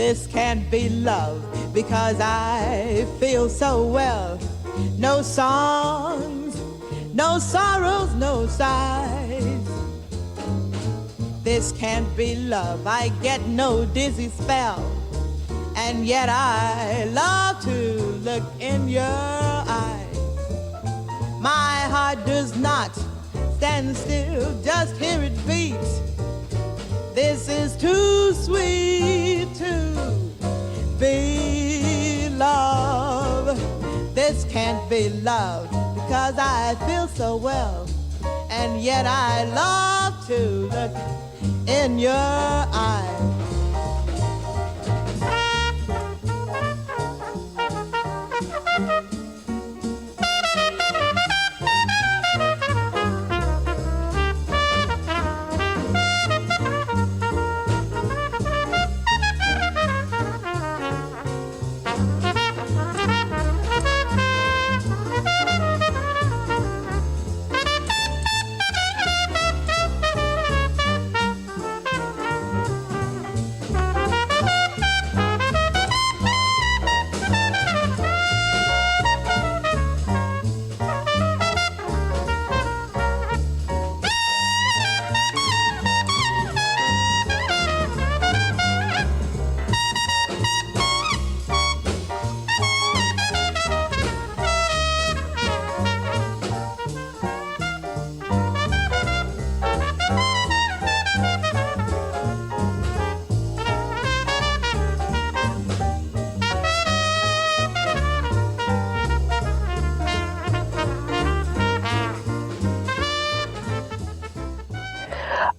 This can't be love because I feel so well. No songs, no sorrows, no sighs. This can't be love. I get no dizzy spell. And yet I love to look in your eyes. My heart does not stand still, just hear it beat. This is too sweet to be love. This can't be love because I feel so well. And yet I love to look in your eyes.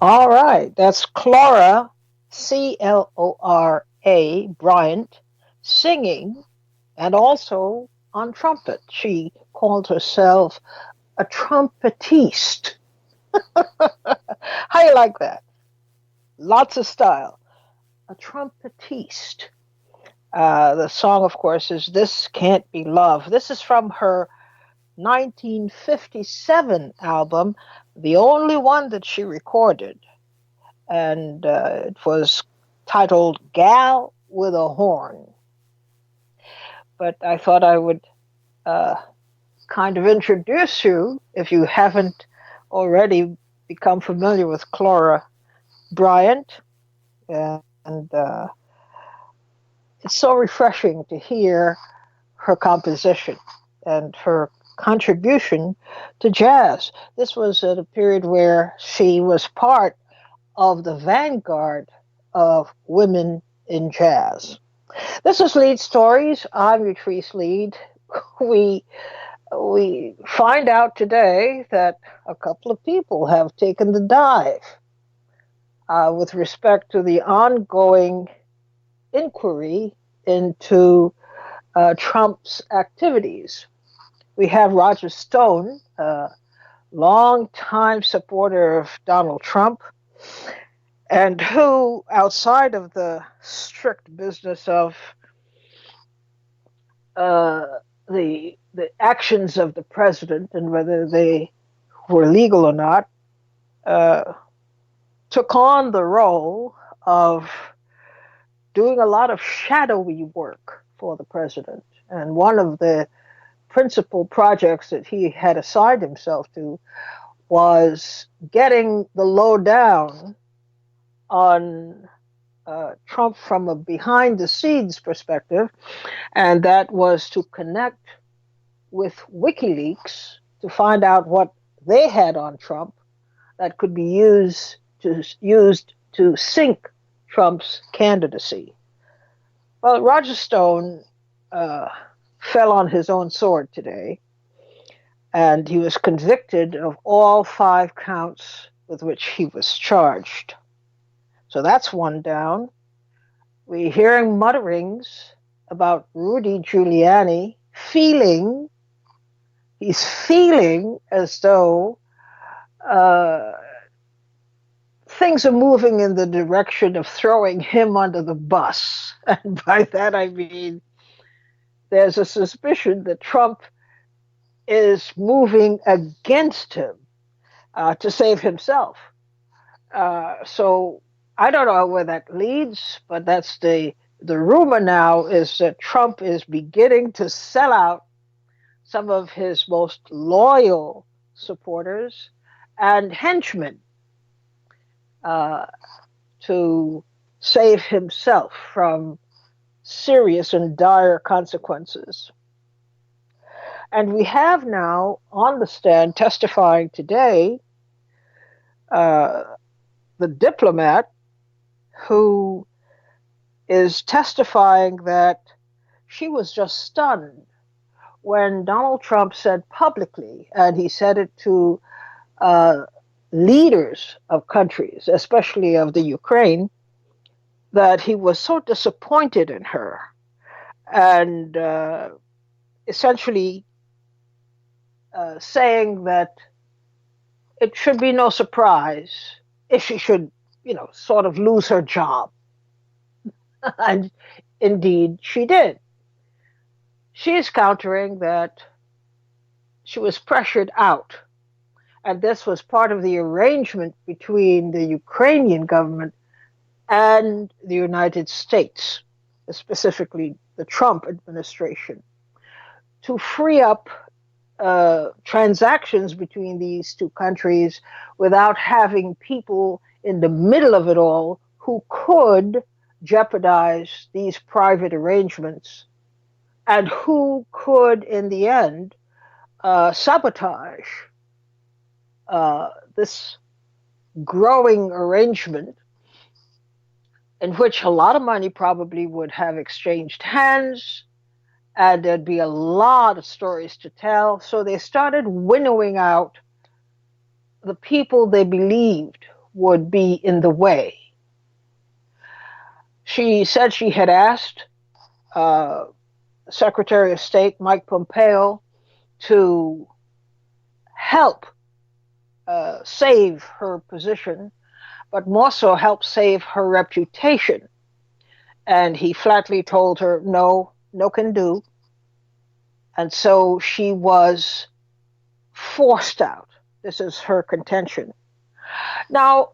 All right, that's Clora, Clora Bryant, singing and also on trumpet. She called herself a trumpetiste. How you like that? Lots of style. A trumpetiste. The song, of course, is This Can't Be Love. This is from her 1957 album, the only one that she recorded. And it was titled Gal with a Horn. But I thought I would kind of introduce you, if you haven't already become familiar with Clora Bryant. And it's so refreshing to hear her composition and her contribution to jazz. This was at a period where she was part of the vanguard of women in jazz. This is Leid Stories. I'm Utrice Leid. We find out today that a couple of people have taken the dive with respect to the ongoing inquiry into Trump's activities. We have Roger Stone, a longtime supporter of Donald Trump, and who, outside of the strict business of the actions of the president and whether they were legal or not, took on the role of doing a lot of shadowy work for the president. And one of the principal projects that he had assigned himself to was getting the lowdown on Trump from a behind-the-scenes perspective, and that was to connect with WikiLeaks to find out what they had on Trump that could be used to sink Trump's candidacy. Well, Roger Stone fell on his own sword today, and he was convicted of all 5 counts with which he was charged. So that's one down. We're hearing mutterings about Rudy Giuliani he's feeling as though things are moving in the direction of throwing him under the bus. And by that I mean there's a suspicion that Trump is moving against him to save himself. So I don't know where that leads, but that's the the rumor now is that Trump is beginning to sell out some of his most loyal supporters and henchmen uh, to save himself from serious and dire consequences. And we have now on the stand testifying today uh, the diplomat who is testifying that she was just stunned when Donald Trump said publicly, and he said it to uh, leaders of countries, especially of the Ukraine, that he was so disappointed in her and essentially saying that it should be no surprise if she should, sort of lose her job. And indeed, she did. She is countering that she was pressured out. And this was part of the arrangement between the Ukrainian government and the United States, specifically the Trump administration, to free up transactions between these two countries without having people in the middle of it all who could jeopardize these private arrangements and who could, in the end, sabotage this growing arrangement in which a lot of money probably would have exchanged hands and there'd be a lot of stories to tell. So they started winnowing out the people they believed would be in the way. She said she had asked uh, Secretary of State Mike Pompeo to help save her position, but more so help save her reputation. And he flatly told her, no, no can do. And so she was forced out. This is her contention. Now,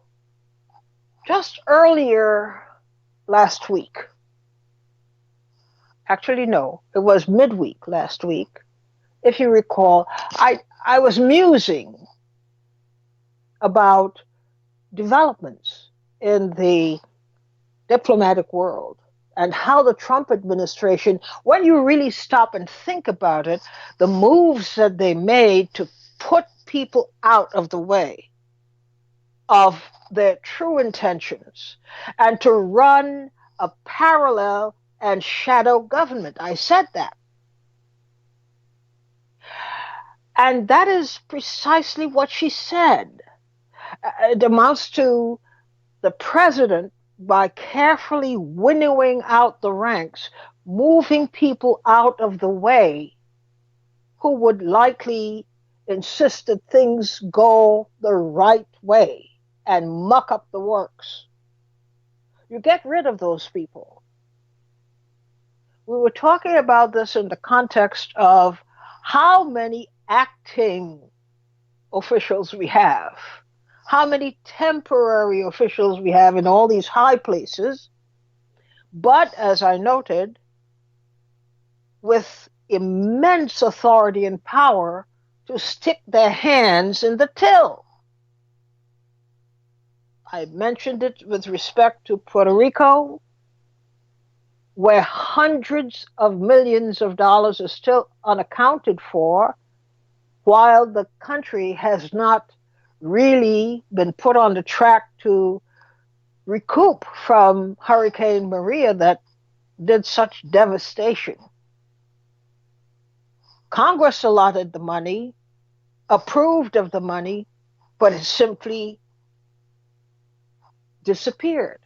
just earlier last week, actually, no, it was midweek last week, if you recall, I was musing about developments in the diplomatic world and how the Trump administration, when you really stop and think about it, the moves that they made to put people out of the way of their true intentions and to run a parallel and shadow government. I said that. And that is precisely what she said. It amounts to the president, by carefully winnowing out the ranks, moving people out of the way who would likely insist that things go the right way and muck up the works. You get rid of those people. We were talking about this in the context of how many acting officials we have, how many temporary officials we have in all these high places, but as I noted, with immense authority and power to stick their hands in the till. I mentioned it with respect to Puerto Rico, where hundreds of millions of dollars are still unaccounted for, while the country has not really been put on the track to recoup from Hurricane Maria that did such devastation. Congress allotted the money, approved of the money, but it simply disappeared.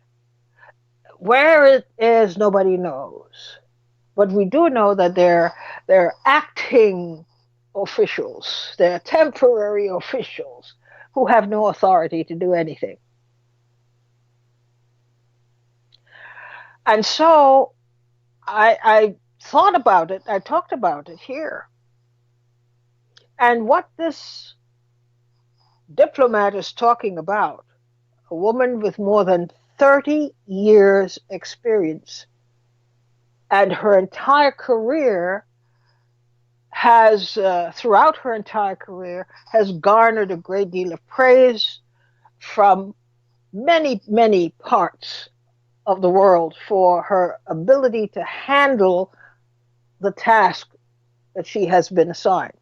Where it is, nobody knows. But we do know that they're acting officials, they're temporary officials who have no authority to do anything. And so I thought about it, I talked about it here. And what this diplomat is talking about, a woman with more than 30 years' experience And her entire career has, throughout her entire career, has garnered a great deal of praise from many, many parts of the world for her ability to handle the task that she has been assigned,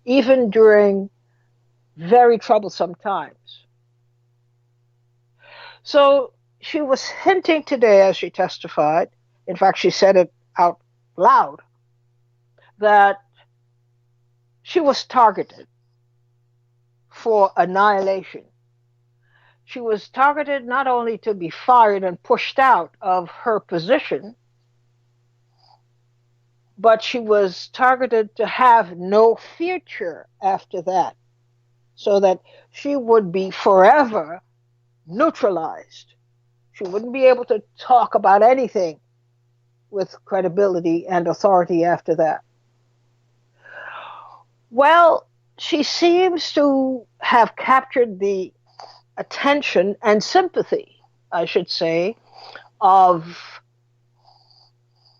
even during very troublesome times. So she was hinting today as she testified, in fact, she said it out loud, that she was targeted for annihilation. She was targeted not only to be fired and pushed out of her position, but she was targeted to have no future after that, so that she would be forever neutralized. She wouldn't be able to talk about anything with credibility and authority after that. Well, she seems to have captured the attention and sympathy, I should say, of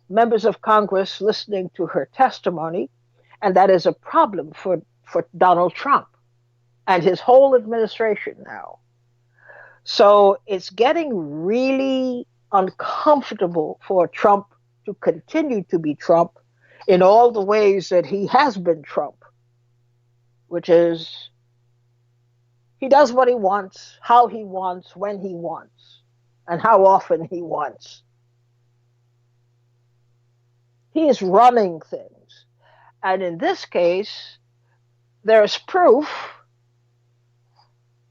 members of Congress listening to her testimony, and that is a problem for Donald Trump and his whole administration now. So it's getting really uncomfortable for Trump to continue to be Trump in all the ways that he has been Trump, which is he does what he wants, how he wants, when he wants, and how often he wants. He is running things. And in this case, there's proof,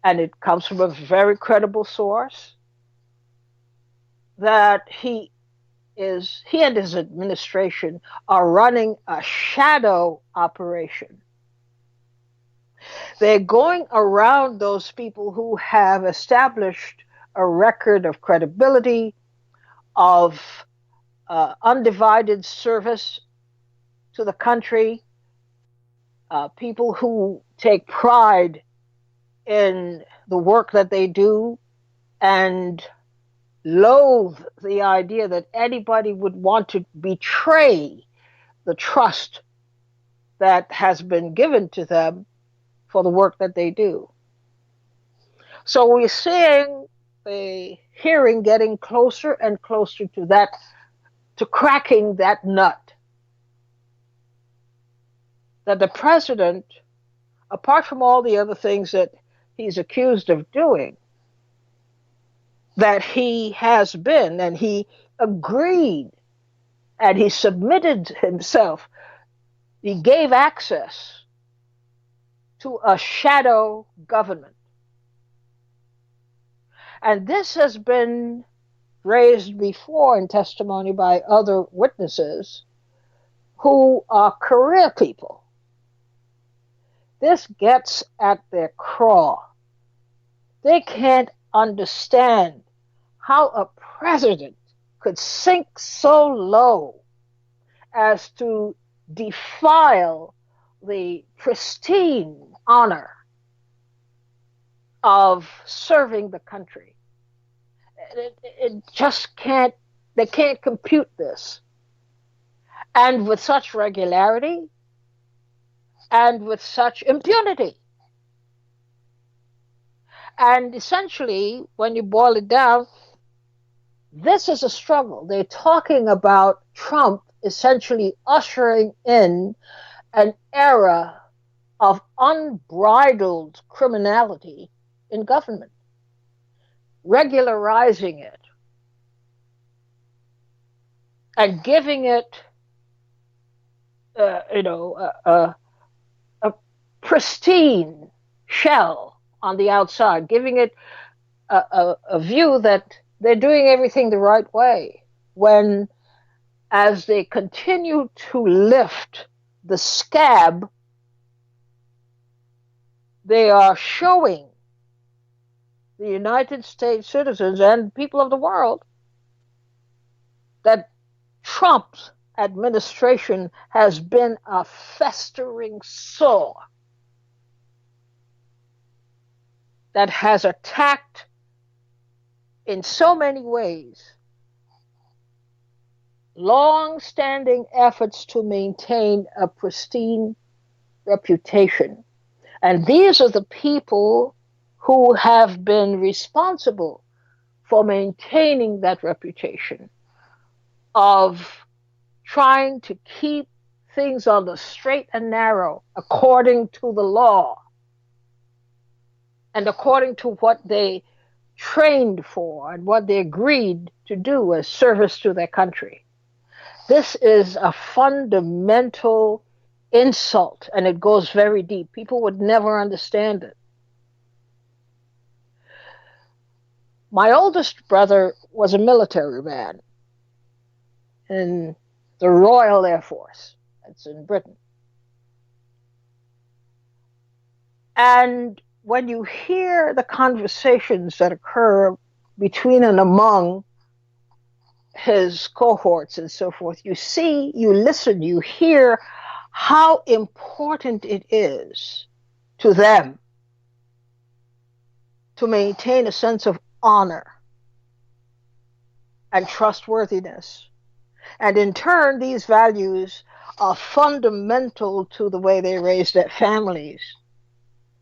and it comes from a very credible source, that he and his administration are running a shadow operation. They're going around those people who have established a record of credibility, of undivided service to the country, people who take pride in the work that they do and loathe the idea that anybody would want to betray the trust that has been given to them for the work that they do. So we're seeing the hearing getting closer and closer to that, to cracking that nut. That the president, apart from all the other things that he's accused of doing, that he has been, and he agreed, and he submitted himself, he gave access to a shadow government. And this has been raised before in testimony by other witnesses who are career people. This gets at their craw. They can't understand how a president could sink so low as to defile the pristine honor of serving the country. It just can't, they can't compute this. And with such regularity and with such impunity. And essentially, when you boil it down, this is a struggle. They're talking about Trump essentially ushering in an era of unbridled criminality in government, regularizing it, and giving it, a pristine shell on the outside, giving it a view that they're doing everything the right way, when as they continue to lift the scab, they are showing the United States citizens and people of the world that Trump's administration has been a festering sore that has attacked in so many ways long-standing efforts to maintain a pristine reputation. And these are the people who have been responsible for maintaining that reputation of trying to keep things on the straight and narrow according to the law and according to what they trained for and what they agreed to do as service to their country. This is a fundamental insult and it goes very deep. People would never understand it. My oldest brother was a military man in the Royal Air Force. That's in Britain. And when you hear the conversations that occur between and among his cohorts and so forth, you see, you listen, you hear how important it is to them to maintain a sense of honor and trustworthiness. And in turn, these values are fundamental to the way they raise their families,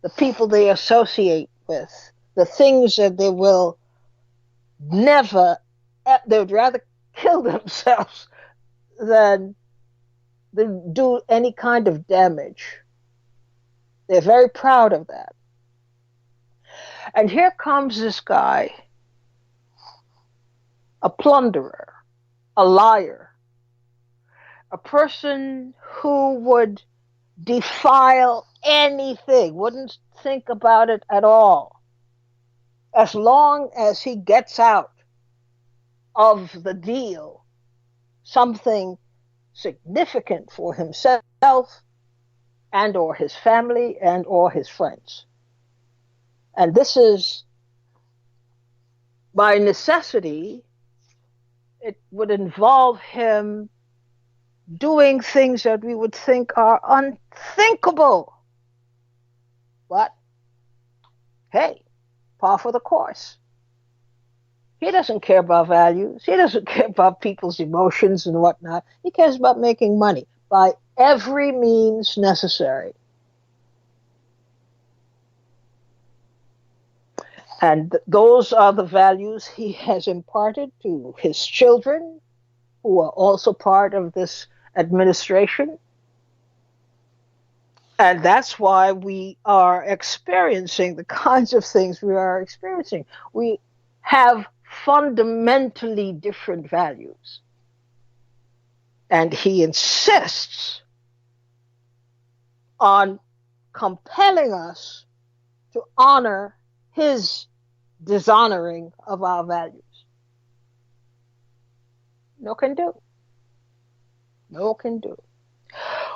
the people they associate with, the things that they will never, they would rather kill themselves than do any kind of damage. They're very proud of that. And here comes this guy, a plunderer, a liar, a person who would defile anything, wouldn't think about it at all, as long as he gets out of the deal something significant for himself and or his family and or his friends. And this is by necessity, it would involve him doing things that we would think are unthinkable. But hey, par for the course. He doesn't care about values. He doesn't care about people's emotions and whatnot. He cares about making money by every means necessary. And those are the values he has imparted to his children, who are also part of this administration. And that's why we are experiencing the kinds of things we are experiencing. We have fundamentally different values. And he insists on compelling us to honor his dishonoring of our values. No can do. No can do.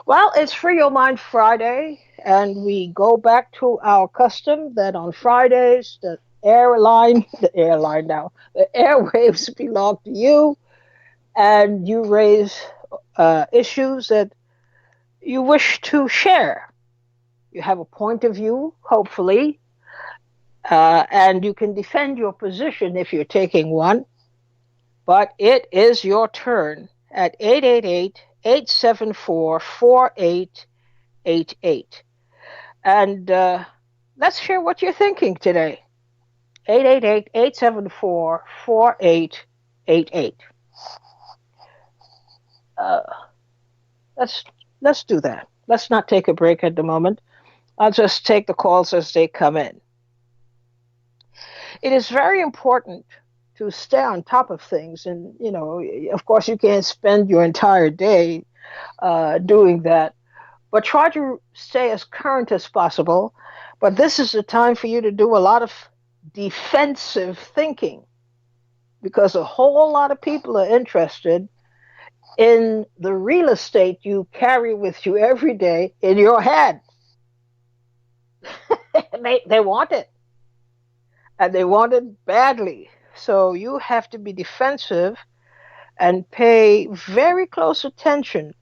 Well, it's Free Your Mind Friday, and we go back to our custom that on Fridays, the airwaves belong to you, and you raise issues that you wish to share. You have a point of view, hopefully, and you can defend your position if you're taking one, but it is your turn at 888-874-4888. And let's hear what you're thinking today. 888-874-4888. Let's do that. Let's not take a break at the moment. I'll just take the calls as they come in. It is very important to stay on top of things. And, you know, of course, you can't spend your entire day doing that, but try to stay as current as possible. But this is the time for you to do a lot of defensive thinking, because a whole lot of people are interested in the real estate you carry with you every day in your head. They want it. And they want it badly. So you have to be defensive and pay very close attention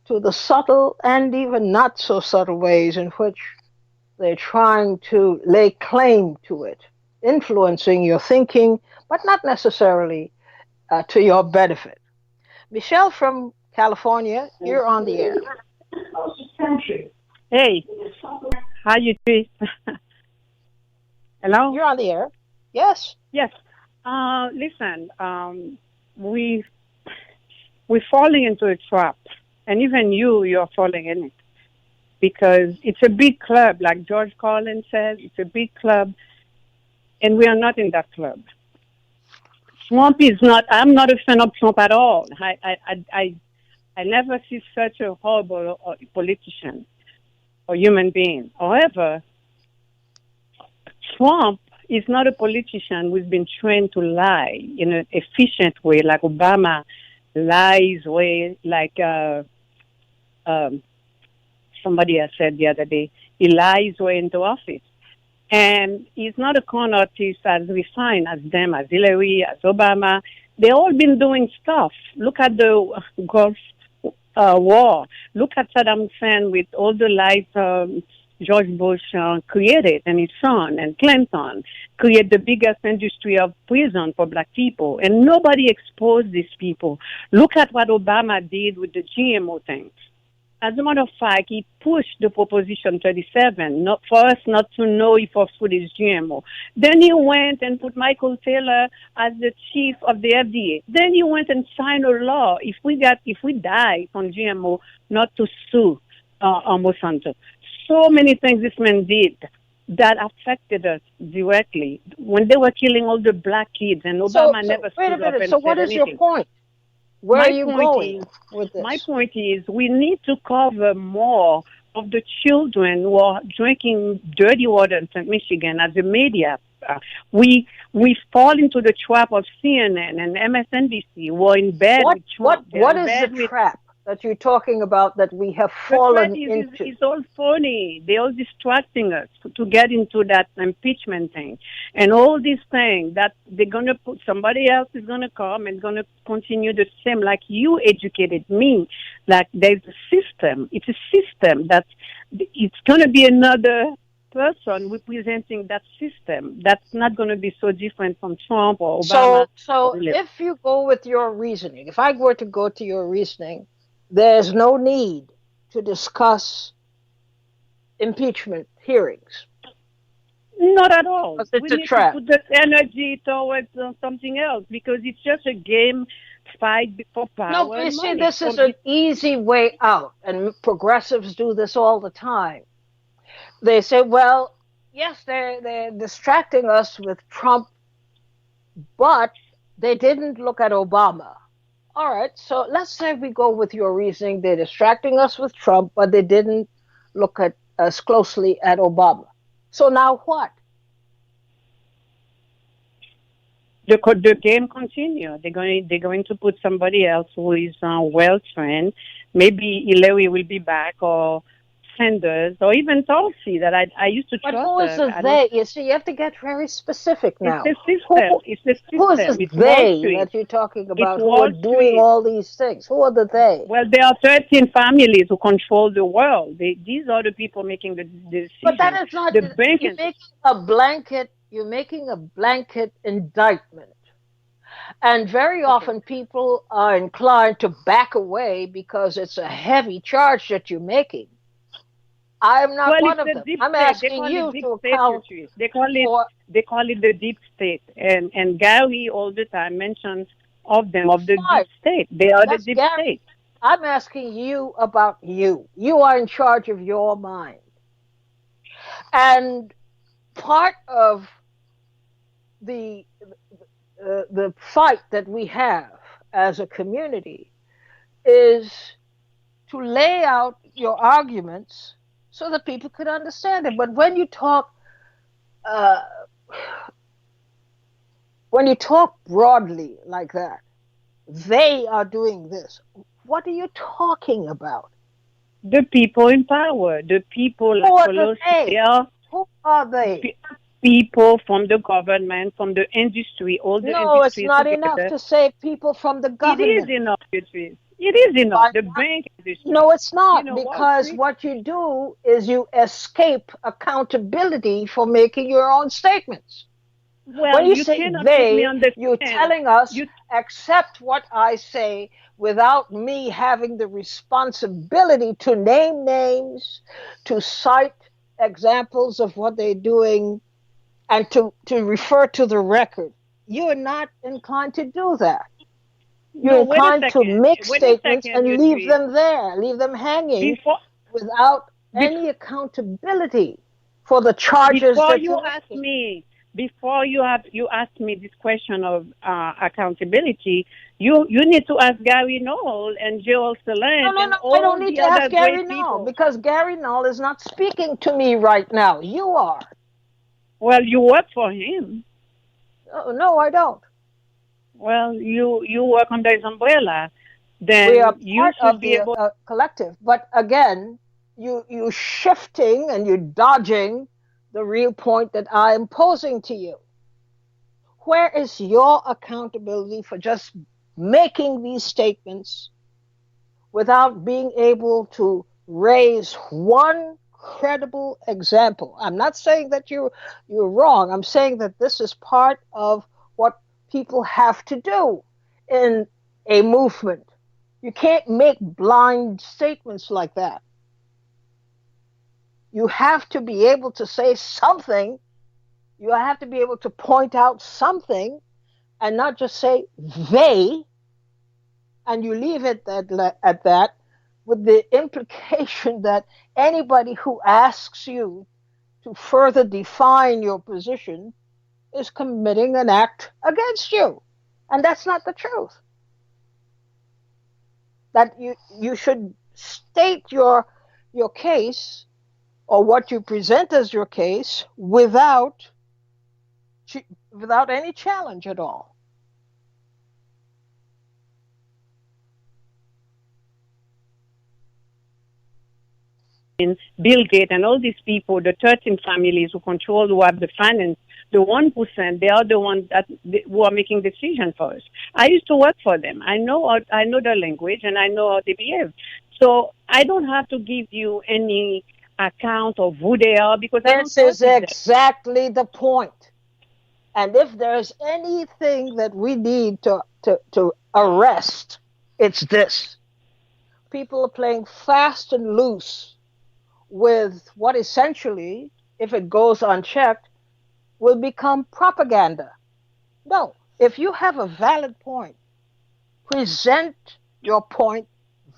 to the subtle and even not so subtle ways in which they're trying to lay claim to it, influencing your thinking, but not necessarily to your benefit. Michelle from California, you're on the air. Hey, how you doing? Hello? You're on the air. Yes. Yes. Listen, we we're falling into a trap, and even you're falling in it because it's a big club, like George Carlin says. It's a big club, and we are not in that club. Trump is not. I'm not a fan of Trump at all. I never see such a horrible politician or human being. However, Trump is not a politician who's been trained to lie in an efficient way, like Obama lies way, like um, somebody has said the other day, he lies way into office. And he's not a con artist as refined as them, as Hillary, as Obama. They all been doing stuff. Look at the Gulf War. Look at Saddam Hussein with all the lies George Bush created, and his son, and Clinton create the biggest industry of prison for black people. And nobody exposed these people. Look at what Obama did with the GMO thing. As a matter of fact, he pushed the Proposition 37, not for us not to know if our food is GMO. Then he went and put Michael Taylor as the chief of the FDA. Then he went and signed a law if we die from GMO, not to sue Monsanto. So many things this man did that affected us directly when they were killing all the black kids, and Obama never Wait a stood up minute. and So, said what is your anything. point? Where are My you point going is, with my this? point is, we need to cover more of the children who are drinking dirty water in St. Michigan as a media. Uh, we fall into the trap of CNN and MSNBC. We're in bed What with what Trump. They're what in is the bed with trap that you're talking about that we have the threat fallen is into? is all phony. They're all distracting us to get into that impeachment thing. And all these things that they're going to put, somebody else is going to come and going to continue the same, like you educated me. Like there's a system. It's a system that it's going to be another person representing that system. That's not going to be so different from Trump or So Obama or so Hillary. if you go with your reasoning, if I were to go to your reasoning, there's no need to discuss impeachment hearings Not at all. because it's We a need to trap. put that energy towards something else because it's just a game fight for No, power you and see, money. this is an easy way out, and progressives do this all the time. They say, well, yes, they're distracting us with Trump, but they didn't look at Obama. All right, so let's say we go with your reasoning. They're distracting us with Trump, but they didn't look at as closely at Obama. So now what? The game continue. They're going to put somebody else who is well trained. Maybe Hillary will be back, or Sanders, or even Tulsi. That I used to But trust who is her. the I don't. they? You see, you have to get very specific It's now. the Who system. It's the who is this system. It's Wall they Street. that you're talking It's about who are Wall doing Street. all these things? Who are the they? Well, there are 13 families who control the world. These are the people making the But that decision. is not, The bank you're making a blanket, you're making a blanket indictment. And very okay. often people are inclined to back away because it's a heavy charge that you're making. I'm not Well, one it's of the them. deep I'm state. They asking call it you deep to state, account Patrice. for, They call it the deep state. And Gary all the time mentions of the deep fine, state. They are the that's deep Gary. state. I'm asking you about you. You are in charge of your mind. And part of the the fight that we have as a community is to lay out your arguments so that people can understand it. But uh, when you talk broadly like that, they are doing this. What are you talking about? The people in power, the people Who like are the Pelosi, they they? are Who are they? pe- people from the government, from the industry, all the No, it's industries not enough together. to say people from the It is government. enough, Patrice. It is enough. Why The not? bank No, industry, it's not, Wall because Street. what you do is you escape accountability for making your own statements. Well, When you you say cannot put me they, on the you're stand. telling us You accept what I say without me having the responsibility to name names, to cite examples of what they're doing, and to refer to the record. You're not inclined to do that. You're no. inclined to make Wait a statements second, and you leave tweet them there, leave them hanging before without before any accountability for the charges before that you you're ask making. me before you ask me this question of accountability. You need to ask Gary Knoll and Joel No, Salant no, and no. I all don't need the to ask other Gary great Null people. because Gary Null is not speaking to me right now. You are. Well, you work for him. No, no, I don't. Well, you work under his umbrella. We are Then you part should of be the able. collective. But again, you shifting and you dodging the real point that I'm posing to you. Where is your accountability for just making these statements without being able to raise one credible example? I'm not saying that you're wrong. I'm saying that this is part of what people have to do in a movement. You can't make blind statements like that. You have to be able to say something. You have to be able to point out something and not just say they, and you leave it at that, with the implication that anybody who asks you to further define your position is committing an act against you. And that's not the truth. That you should state your case or what you present as your case without any challenge at all. Bill Gates and all these people, the 13 families who control, who have the finance, the 1%, they are the ones who are making decisions for us. I used to work for them. I know their language and I know how they behave. So I don't have to give you any account of who they are because I don't This work is with them. exactly the point. And if there's anything that we need to arrest, it's this. People are playing fast and loose with what essentially, if it goes unchecked, will become propaganda. No, if you have a valid point, present your point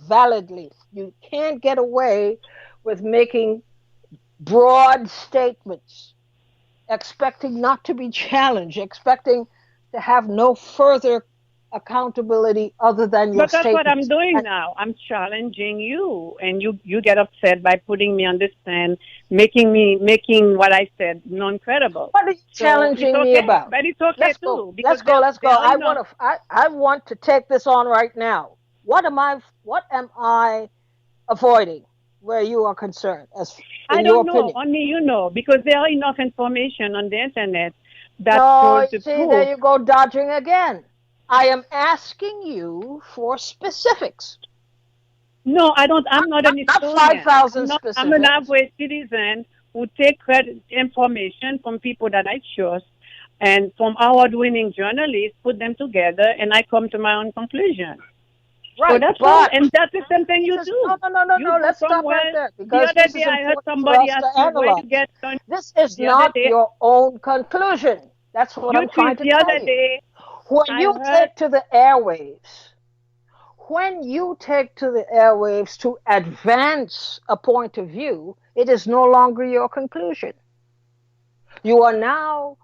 validly. You can't get away with making broad statements, expecting not to be challenged, expecting to have no further accountability other than your But that's what I'm statements. doing And now. I'm challenging you, and you get upset by putting me on the stand, making what I said non-credible. what are you So it's challenging me okay, about? but it's okay Let's go. too because Let's go. Let's go. there are enough. I want to take this on right now. What am I avoiding where you are concerned as I in your don't know, opinion? only you know, because there are enough information on the internet that No, shows you the see, there proof. you go dodging again. I am asking you for specifics, No, I don't. I'm not an not historian. I'm 5,000 not. I'm an specifics. average citizen who take credit information from people that I trust and from award-winning journalists, put them together, and I come to my own conclusion. So Right, that's all, but and that's the same thing this you is no, do. no, no, no, You no. go Let's stop right somewhere. there The because other this day, is I heard important for somebody us ask to me where you analyze. get on. This is The other not day, your own conclusion. That's what you I'm trying tweet. to The tell other you. day, When I you heard. take to the airwaves, when you take to the airwaves to advance a point of view, it is no longer your conclusion. You are now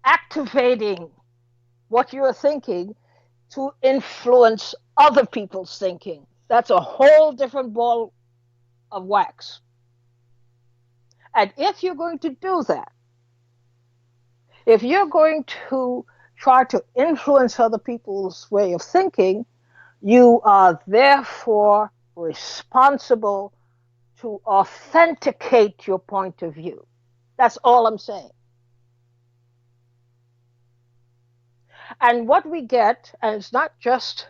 activating what you're thinking to influence other people's thinking. That's a whole different ball of wax. And if you're going to do that, if you're going to try to influence other people's way of thinking, you are therefore responsible to authenticate your point of view. That's all I'm saying. And what we get, and it's not just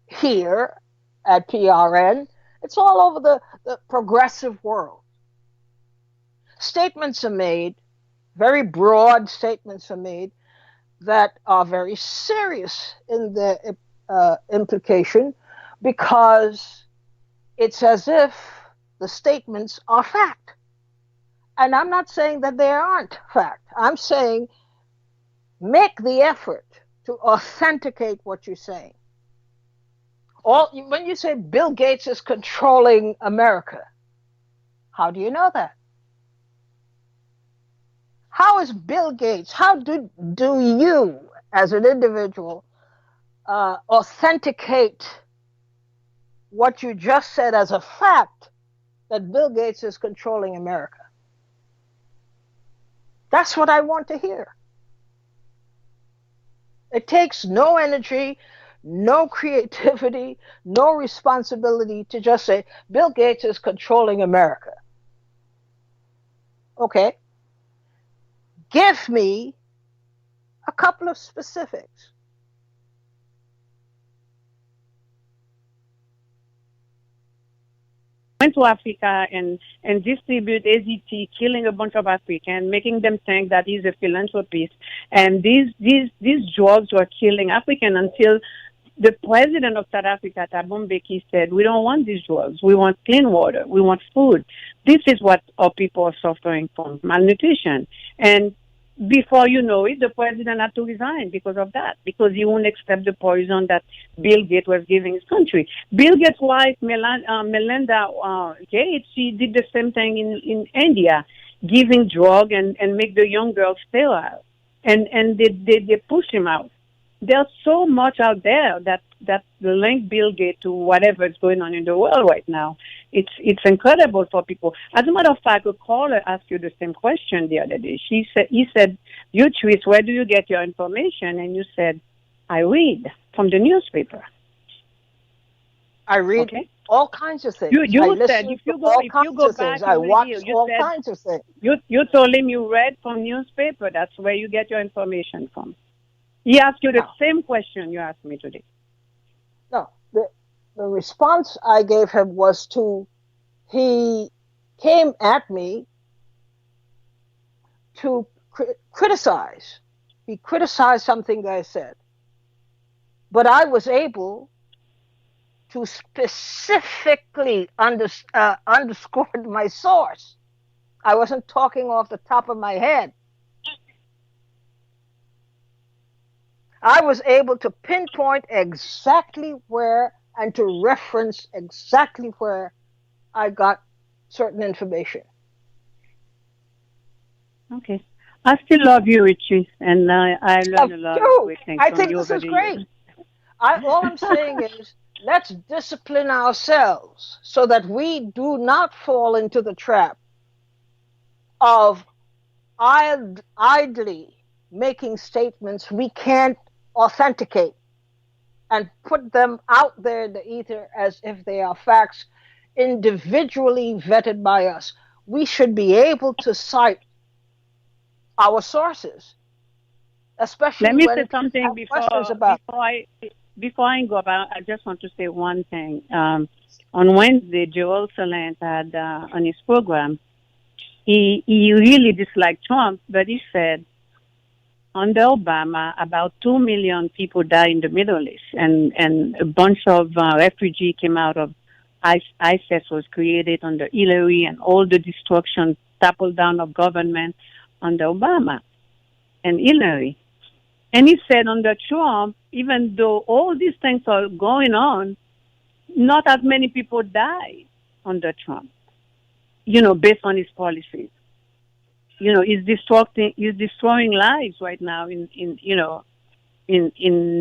here at PRN, it's all over the progressive world. Statements are made very broad statements are made that are very serious in their implication, because it's as if the statements are fact. And I'm not saying that they aren't fact. I'm saying make the effort to authenticate what you're saying. When you say Bill Gates is controlling America, how do you know that? How is Bill Gates, how do you, as an individual, authenticate what you just said as a fact that Bill Gates is controlling America? That's what I want to hear. It takes no energy, no creativity, no responsibility to just say, Bill Gates is controlling America. Okay. Give me a couple of specifics. Went to Africa and distribute AZT, killing a bunch of Africans, making them think that he's a philanthropist. And these drugs were killing Africans until the president of South Africa, Thabo Mbeki, said, we don't want these drugs. We want clean water. We want food. This is what our people are suffering from, malnutrition. And before you know it, the president had to resign because of that, because he won't accept the poison that Bill Gates was giving his country. Bill Gates' wife, Melinda Gates, she did the same thing in India, giving drug and make the young girls sterile. And they push him out. There's so much out there that link Bill Gates to whatever is going on in the world right now. It's incredible for people. As a matter of fact, a caller asked you the same question the other day. He said, you Tris, where do you get your information? And you said, I read from the newspaper. I read all kinds of things. You said if you go back, I watch all kinds of things. You told him you read from newspaper. That's where you get your information from. He asked you the same question you asked me today. No, the response I gave him was he came at me to criticize. He criticized something that I said. But I was able to specifically underscore my source. I wasn't talking off the top of my head. I was able to pinpoint exactly where and to reference exactly where I got certain information. Okay. I still love you, Richie, and I learned a lot of great things from you. I think this is great. All I'm saying is, let's discipline ourselves so that we do not fall into the trap of idly making statements we can't authenticate and put them out there in the ether as if they are facts individually vetted by us. We should be able to cite our sources, especially Let me when say something before I go about. I just want to say one thing. On Wednesday, Joel Salent had on his program, he really disliked Trump, but he said, under Obama, about 2 million people died in the Middle East, and a bunch of refugees came out of ISIS was created under Hillary, and all the destruction toppled down of government under Obama and Hillary. And he said under Trump, even though all these things are going on, not as many people died under Trump, based on his policies. He's destroying lives right now in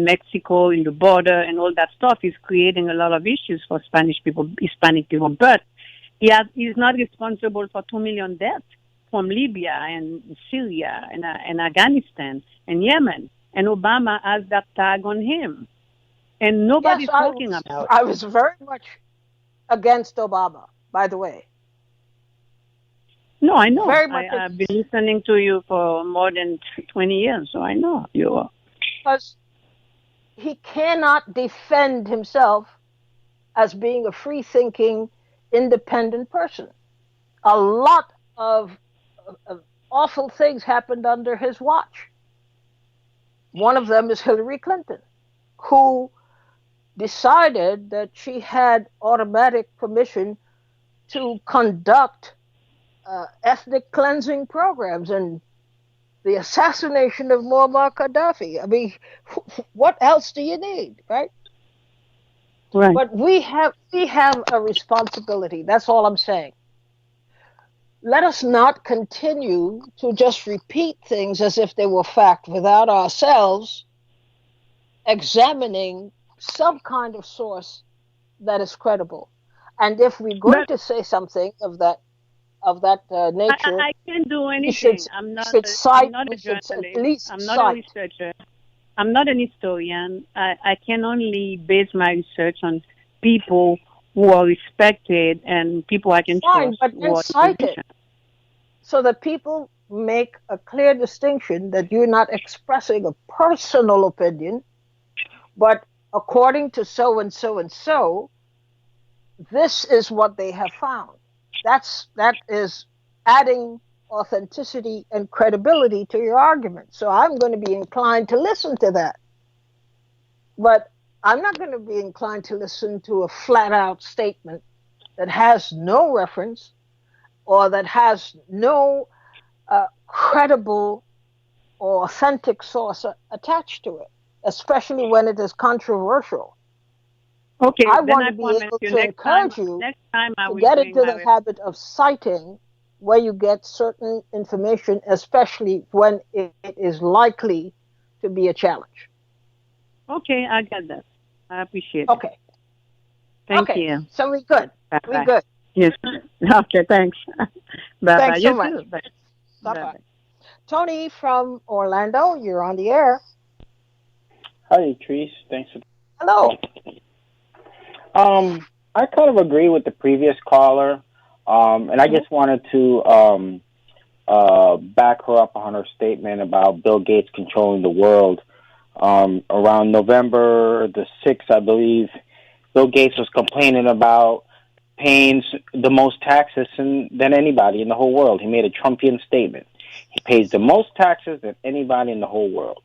Mexico, in the border, and all that stuff. Is creating a lot of issues for Hispanic people. But he's not responsible for 2 million deaths from Libya and Syria and Afghanistan and Yemen. And Obama has that tag on him, and nobody's talking about it. I was very much against Obama, by the way. No, I know. I've been listening to you for more than 20 years, so I know you are. Because he cannot defend himself as being a free-thinking, independent person. A lot of awful things happened under his watch. One of them is Hillary Clinton, who decided that she had automatic permission to conduct ethnic cleansing programs and the assassination of Muammar Gaddafi. I mean, what else do you need, right? Right. But we have a responsibility. That's all I'm saying. Let us not continue to just repeat things as if they were fact without ourselves examining some kind of source that is credible. And if we're going But to say something of that nature, I can't do we should anything. should I'm cite. not a We should at journalist. least I'm not a cite. researcher. I'm not an historian. I can only base my research on people who are respected and people I can Fine, trust but who then are cite it information. so that people make a clear distinction that you're not expressing a personal opinion, but according to so and so and so, this is what they have found. That is adding authenticity and credibility to your argument. So I'm going to be inclined to listen to that. But I'm not going to be inclined to listen to a flat out statement that has no reference or that has no credible or authentic source attached to it, especially when it is controversial. Okay, I then want I to be promise able you to encourage you next time I to will get bring into my the habit of citing where you get certain information, especially when it is likely to be a challenge. Okay, I got that. I appreciate it. Okay. Thank Okay. you. So we good. Bye We bye. good. Yes. Okay, thanks. Bye bye. Thanks so You much. too. Bye. Bye Bye bye. bye. Tony from Orlando, you're on the air. Hi, Treese. Thanks for Hello. I kind of agree with the previous caller, and I Mhm. just wanted to back her up on her statement about Bill Gates controlling the world. Around November the 6th, I believe, Bill Gates was complaining about paying the most taxes than anybody in the whole world. He made a Trumpian statement. He pays the most taxes than anybody in the whole world.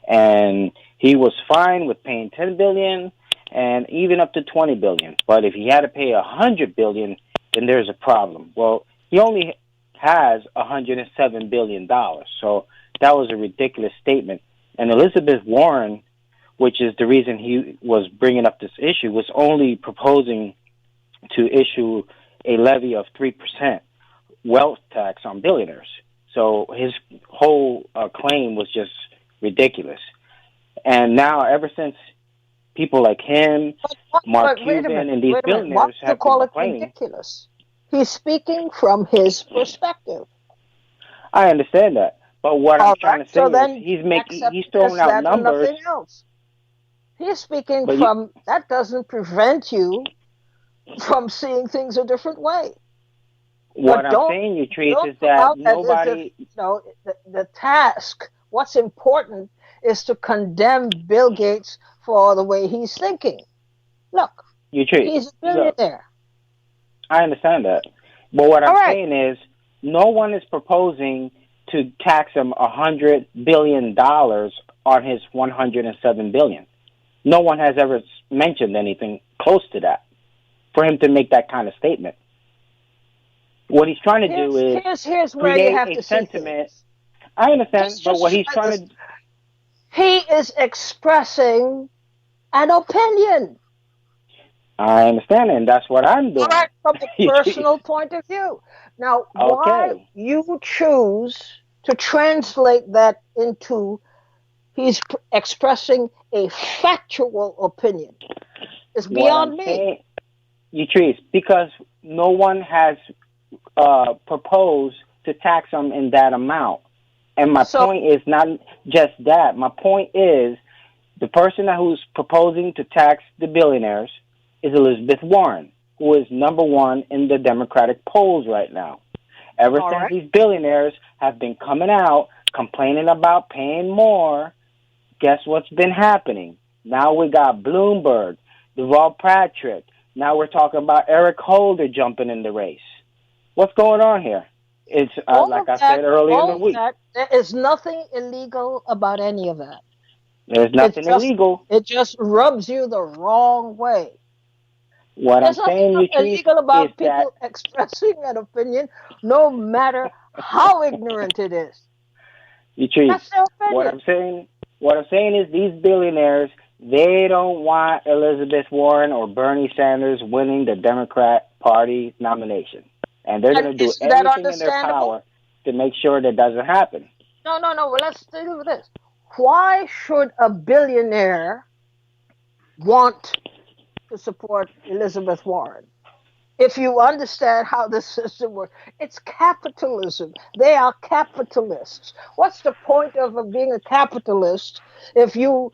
And he was fine with paying 10 billion and even up to 20 billion. But if he had to pay 100 billion, then there's a problem. Well, he only has 107 billion dollars. So that was a ridiculous statement. And Elizabeth Warren, which is the reason he was bringing up this issue, was only proposing to issue a levy of 3% wealth tax on billionaires. So his whole claim was just ridiculous. And now, ever since people like him, Mark But wait a Cuban, minute. and these Wait a minute. Why billionaires do you have been call it complaining, ridiculous? He's speaking from his perspective. I understand that. But what I'm All trying right. to say So is then accept he's it throwing as out that and numbers, nothing else. He's speaking but you, from that doesn't prevent you from seeing things a different way. what But I'm saying, you trees, don't is come that out as if nobody, the task. What's important is to condemn Bill Gates for the way he's thinking. Look, you trees, he's a look, billionaire. I understand that. But what All I'm right. saying is no one is proposing to tax him $100 billion on his 107 billion. No one has ever mentioned anything close to that for him to make that kind of statement. What he's trying to do is Here's where you create have a to see sentiment. things. I understand, but Just what he's try trying this. to, He is expressing an opinion. I understand, and that's what I'm All doing. right, from a personal point of view. Now, why Okay. you choose to translate that into he's expressing a factual opinion is What I'm beyond me. saying, Yatrice, because no one has proposed to tax them in that amount. And my So, point is not just that. My point is the person who's proposing to tax the billionaires is Elizabeth Warren, who is number one in the Democratic polls right now. Ever all since right. these billionaires have been coming out complaining about paying more, guess what's been happening? Now we got Bloomberg, Deval Patrick. Now we're talking about Eric Holder jumping in the race. What's going on here? It's All like of I that, said earlier in all the of week. that, there is nothing illegal about any of that. There's It's nothing just, illegal. it just rubs you the wrong way. What I'm There's nothing saying, Latrice, illegal is about that people expressing an opinion, no matter how ignorant it is. Latrice, That's their what opinion. I'm saying, what I'm saying is these billionaires, they don't want Elizabeth Warren or Bernie Sanders winning the Democrat Party nomination, and they're And going to do isn't that everything in their understandable? power to make sure that doesn't happen. No, no, no. Well, let's deal with this. Why should a billionaire want to support Elizabeth Warren? If you understand how the system works, it's capitalism. They are capitalists. What's the point of being a capitalist if you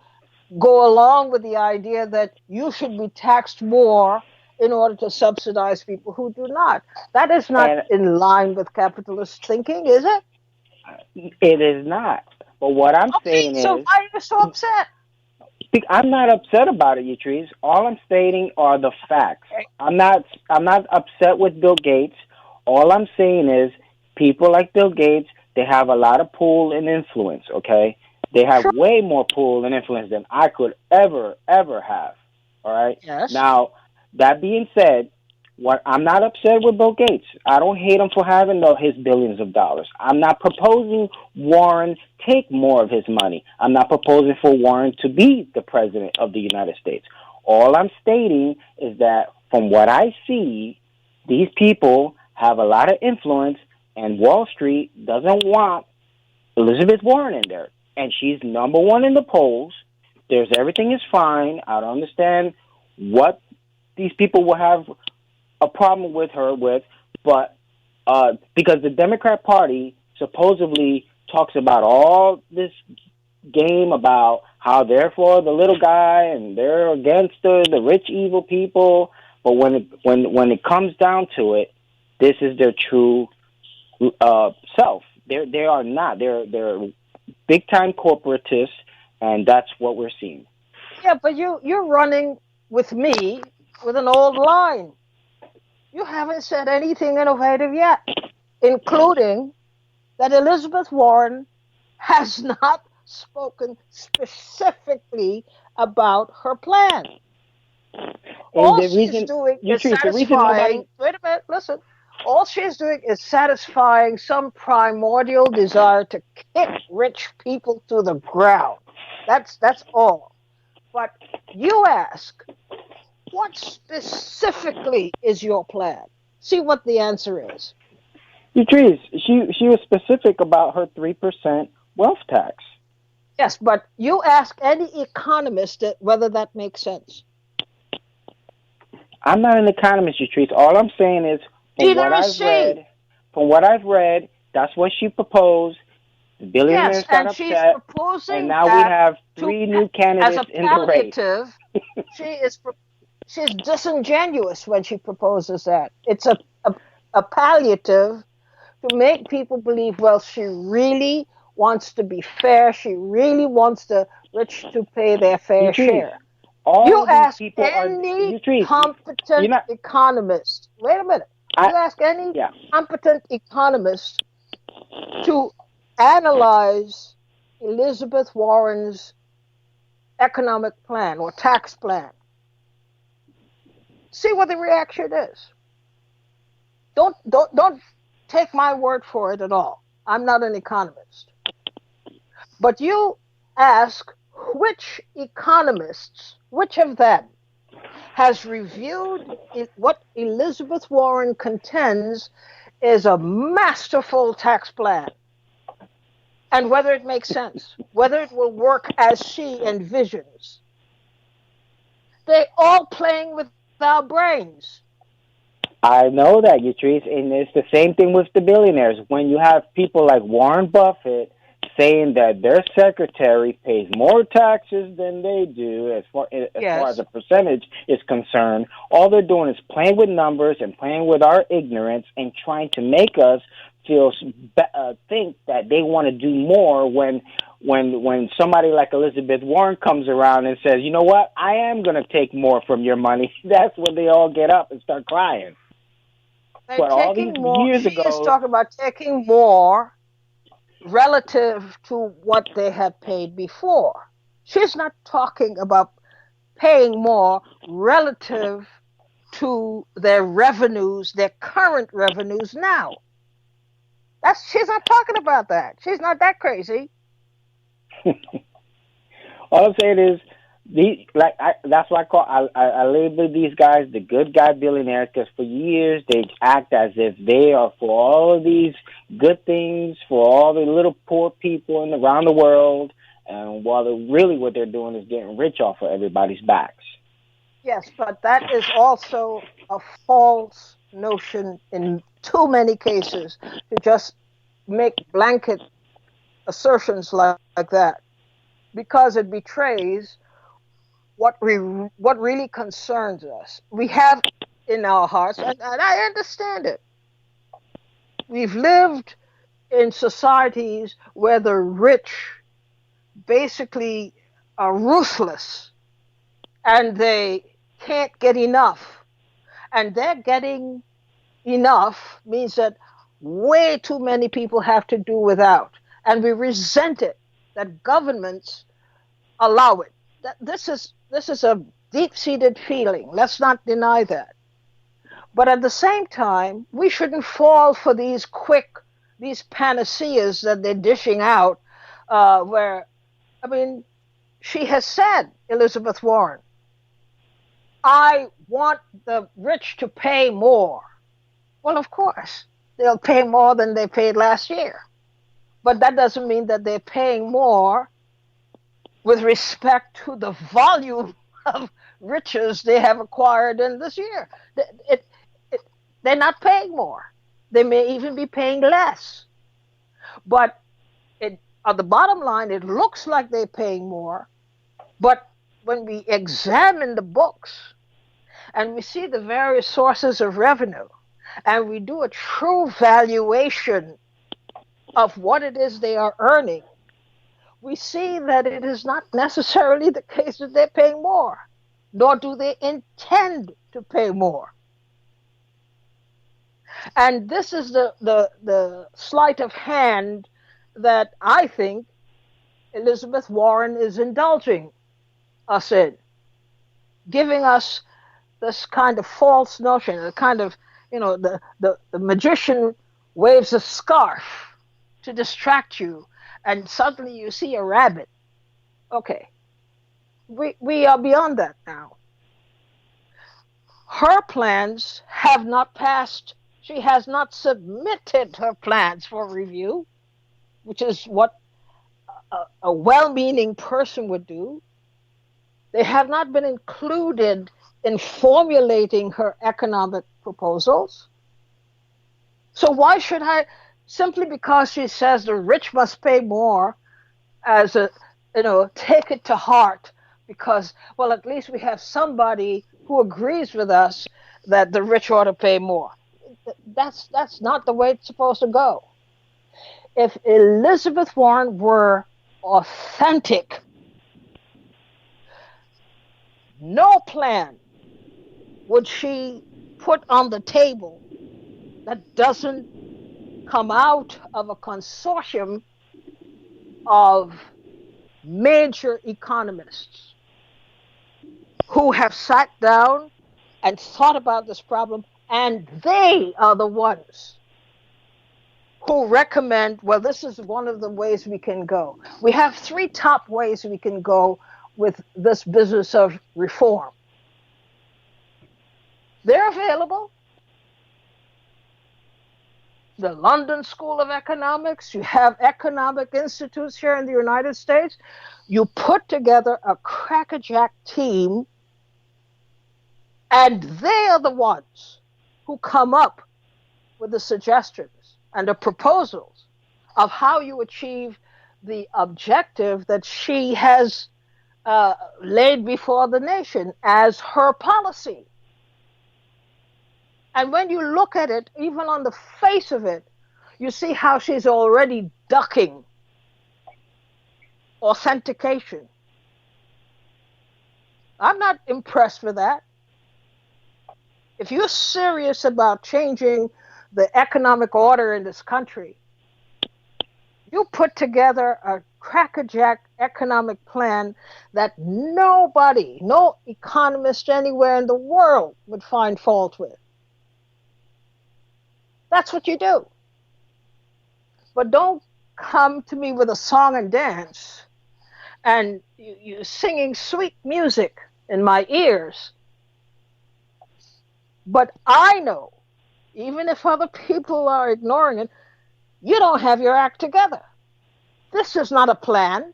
go along with the idea that you should be taxed more in order to subsidize people who do not? That is not And in line with capitalist thinking, is it? it is not. But what I'm Okay, saying so is, why are you so upset? I'm not upset about it, Yatrice. All I'm stating are the facts. I'm not upset with Bill Gates. All I'm saying is people like Bill Gates, they have a lot of pull and influence, okay? They have Sure. way more pull and influence than I could ever have. All right? Yes. Now, that being said, what I'm not upset with Bill Gates. I don't hate him for having his billions of dollars. I'm not proposing Warren take more of his money. I'm not proposing for Warren to be the president of the United States. All I'm stating is that from what I see, these people have a lot of influence, and Wall Street doesn't want Elizabeth Warren in there. And she's number one in the polls. There's everything is fine. I don't understand what these people will have a problem with her with, but because the Democrat Party supposedly talks about all this game about how they're for the little guy and they're against the rich evil people, but when it comes down to it, this is their true self. They are not. They're big time corporatists, and that's what we're seeing. Yeah, but you're running with me with an old line. You haven't said anything innovative yet, including that Elizabeth Warren has not spoken specifically about her plan. And All the she's reason, doing is Utrice, the reason nobody. satisfying, wait a minute, listen. All she's doing is satisfying some primordial desire to kick rich people to the ground. That's all. But you ask, what specifically is your plan? See what the answer is. Patrice, she was specific about her 3% wealth tax. Yes, but you ask any economist whether that makes sense. I'm not an economist, Patrice. All I'm saying is, Neither is she. from what I've read, that's what she proposed. The Yes, billionaires got and she's upset, and proposing now we that have to three new as a candidates in the race. palliative. She is she's disingenuous when she proposes that. It's a palliative to make people believe, well, she really wants to be fair. She really wants the rich to pay their fair Patrice, share. You all these ask people are any Patrice. You're competent not. economist, wait a minute. I You ask any yeah. competent economist to analyze Elizabeth Warren's economic plan or tax plan. See what the reaction is. Don't take my word for it at all. I'm not an economist. But you ask which economists, which of them has reviewed what Elizabeth Warren contends is a masterful tax plan and whether it makes sense, whether it will work as she envisions. They're all playing with our brains. I know that, Yatrice, and it's the same thing with the billionaires. When you have people like Warren Buffett saying that their secretary pays more taxes than they do as far as Yes. a percentage is concerned, all they're doing is playing with numbers and playing with our ignorance and trying to make us think that they want to do more when somebody like Elizabeth Warren comes around and says, you know what, I am going to take more from your money. That's when they all get up and start crying. They're But all these taking more. years She is ago, talking about taking more relative to what they had paid before. She's not talking about paying more relative to their revenues, their current revenues now. She's not talking about that. She's not that crazy. all I'm saying is, that's why I label these guys the good guy billionaires, because for years they act as if they are for all of these good things for all the little poor people around the world, and while really what they're doing is getting rich off of everybody's backs. Yes, but that is also a false notion in too many cases to just make blanket assertions like that, because it betrays what really concerns us. We have in our hearts, and I understand it. We've lived in societies where the rich basically are ruthless and they can't get enough. And they're getting enough means that way too many people have to do without. And we resent it that governments allow it. This is a deep-seated feeling. Let's not deny that. But at the same time, we shouldn't fall for these panaceas that they're dishing out. Where, I mean, she has said, Elizabeth Warren, I want the rich to pay more. Well, of course, they'll pay more than they paid last year. But that doesn't mean that they're paying more with respect to the volume of riches they have acquired in this year. It, it, they're not paying more. They may even be paying less. But on the bottom line, it looks like they're paying more. But when we examine the books and we see the various sources of revenue and we do a true valuation of what it is they are earning, we see that it is not necessarily the case that they're paying more, nor do they intend to pay more. And this is the sleight of hand that I think Elizabeth Warren is indulging us in, giving us this kind of false notion, a kind of, the magician waves a scarf to distract you, and suddenly you see a rabbit. Okay, we are beyond that now. Her plans have not passed. She has not submitted her plans for review, which is what a well-meaning person would do. They have not been included in formulating her economic proposals. So why should I, simply because she says the rich must pay more, as a, take it to heart, because, well, at least we have somebody who agrees with us that the rich ought to pay more. That's not the way it's supposed to go. If Elizabeth Warren were authentic, no plan would she put on the table that doesn't come out of a consortium of major economists who have sat down and thought about this problem, and they are the ones who recommend, well, this is one of the ways we can go. We have three top ways we can go with this business of reform. They're available. The London School of Economics, you have economic institutes here in the United States. You put together a crackerjack team, and they are the ones who come up with the suggestions and the proposals of how you achieve the objective that she has laid before the nation as her policy. And when you look at it, even on the face of it, you see how she's already ducking authentication. I'm not impressed with that. If you're serious about changing the economic order in this country, you put together a crackerjack economic plan that nobody, no economist anywhere in the world would find fault with. That's what you do. But don't come to me with a song and dance and you singing sweet music in my ears. But I know, even if other people are ignoring it, you don't have your act together. This is not a plan.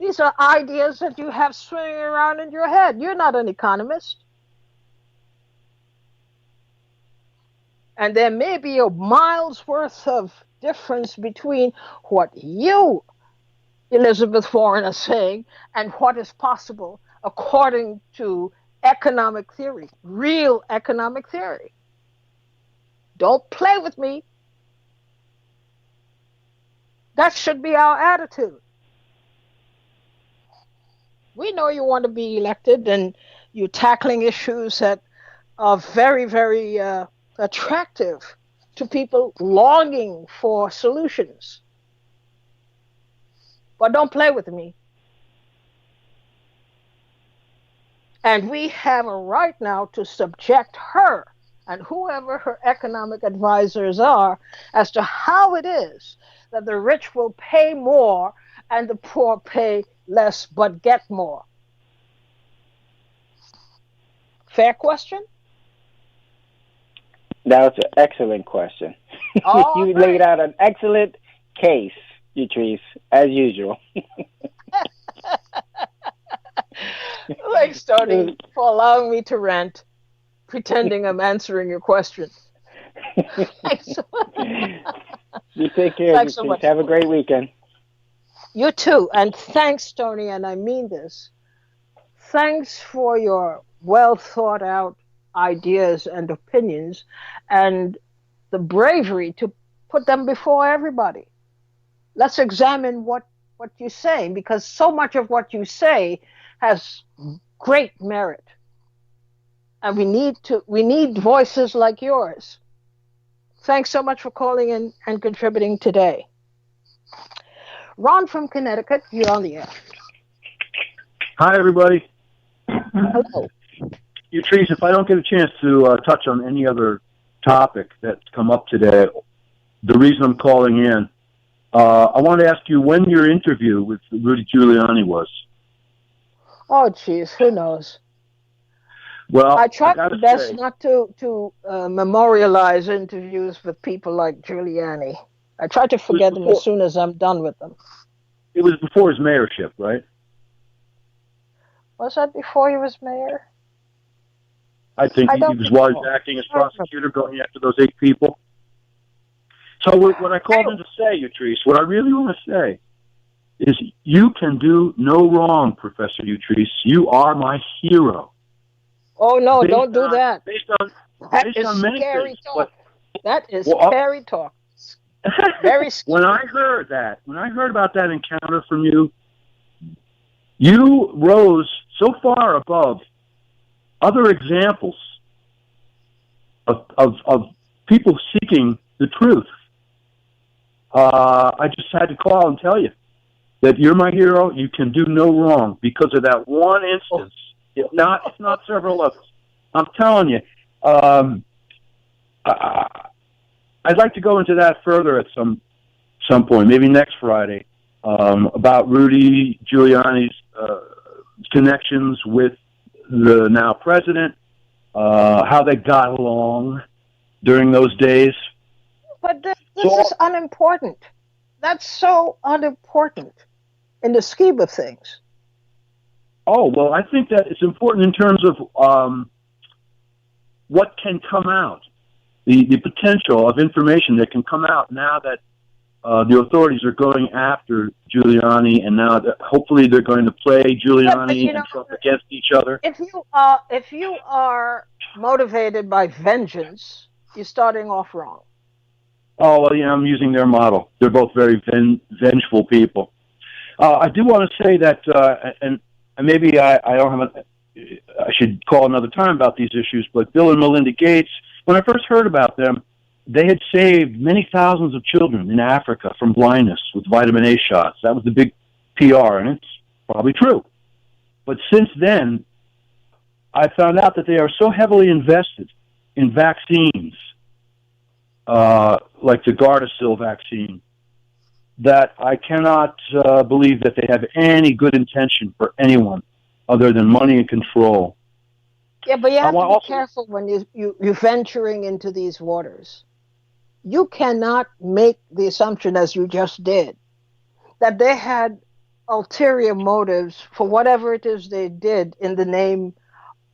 These are ideas that you have swinging around in your head. You're not an economist. And there may be a mile's worth of difference between what you, Elizabeth Warren, are saying and what is possible according to economic theory, real economic theory. Don't play with me. That should be our attitude. We know you want to be elected and you're tackling issues that are very, very attractive to people longing for solutions. But don't play with me. And we have a right now to subject her and whoever her economic advisors are as to how it is that the rich will pay more and the poor pay less but get more. Fair question? That was an excellent question. You laid out an excellent case, Utrice, as usual. Thanks, Tony, for allowing me to rant, pretending I'm answering your question. Thanks. You take care. Thanks so much. Have a great weekend. You too. And thanks, Tony, and I mean this. Thanks for your well thought out ideas and opinions and the bravery to put them before everybody. Let's examine what you say, because so much of what you say has great merit. And we need voices like yours. Thanks so much for calling in and contributing today. Ron from Connecticut, you're on the air. Hi, everybody. Hello. Utrice, if I don't get a chance to touch on any other topic that's come up today, the reason I'm calling in, I wanted to ask you when your interview with Rudy Giuliani was. Oh, geez, who knows? Well, I try my best not to memorialize interviews with people like Giuliani. I try to forget them as soon as I'm done with them. It was before his mayorship, right? Was that before he was mayor? I think he was while he was acting as prosecutor going after those 8 people. So what I called in to say, Utrice, what I really want to say is you can do no wrong, Professor Utrice. You are my hero. Oh, no, don't do that. Based on many scary things. Talk. That is scary talk. Very scary. When I heard about that encounter from you, you rose so far above other examples of people seeking the truth. I just had to call and tell you that you're my hero. You can do no wrong because of that one instance. If not several others. I'm telling you. I'd like to go into that further at some point, maybe next Friday, about Rudy Giuliani's connections with the now president, how they got along during those days. But this is unimportant. That's so unimportant in the scheme of things. Oh, well, I think that it's important in terms of what can come out, the potential of information that can come out now that the authorities are going after Giuliani, and now that hopefully they're going to play Giuliani and Trump against each other. If you are motivated by vengeance, you're starting off wrong. Oh, well, I'm using their model. They're both very vengeful people. I do want to say that, and maybe I don't have I should call another time about these issues, but Bill and Melinda Gates, when I first heard about them, they had saved many thousands of children in Africa from blindness with vitamin A shots. That was the big PR, and it's probably true. But since then, I found out that they are so heavily invested in vaccines, like the Gardasil vaccine, that I cannot believe that they have any good intention for anyone other than money and control. Yeah, but you have to be careful when you're venturing into these waters. You cannot make the assumption, as you just did, that they had ulterior motives for whatever it is they did in the name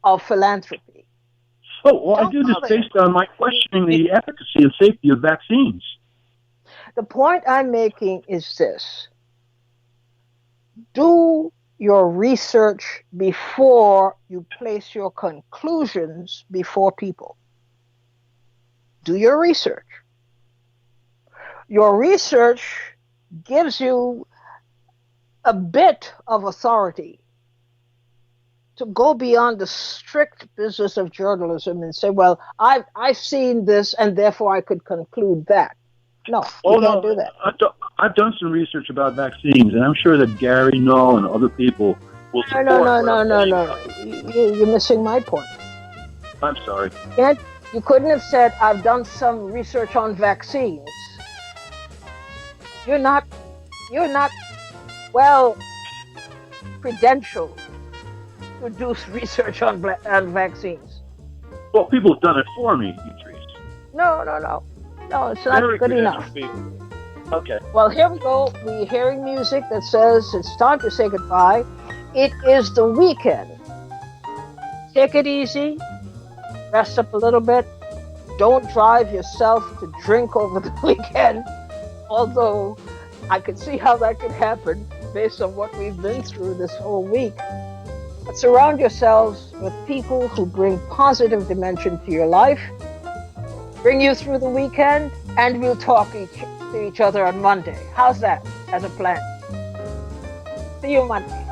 of philanthropy. Oh, well, I do this based on my questioning the efficacy and safety of vaccines. The point I'm making is this. Do your research before you place your conclusions before people. Do your research. Your research gives you a bit of authority to go beyond the strict business of journalism and say, well, I've seen this and therefore I could conclude that. No, you can't do that. I've done some research about vaccines, and I'm sure that Gary Null and other people will support. No. You're missing my point. I'm sorry. You couldn't have said, I've done some research on vaccines. You're not well credentialed to do research on vaccines. Well, people have done it for me, Idris. No, it's not good enough. Okay. Well, here we go. We're hearing music that says it's time to say goodbye. It is the weekend. Take it easy. Rest up a little bit. Don't drive yourself to drink over the weekend. Although I can see how that could happen based on what we've been through this whole week. But surround yourselves with people who bring positive dimension to your life, bring you through the weekend, and we'll talk to each other on Monday. How's that as a plan? See you Monday.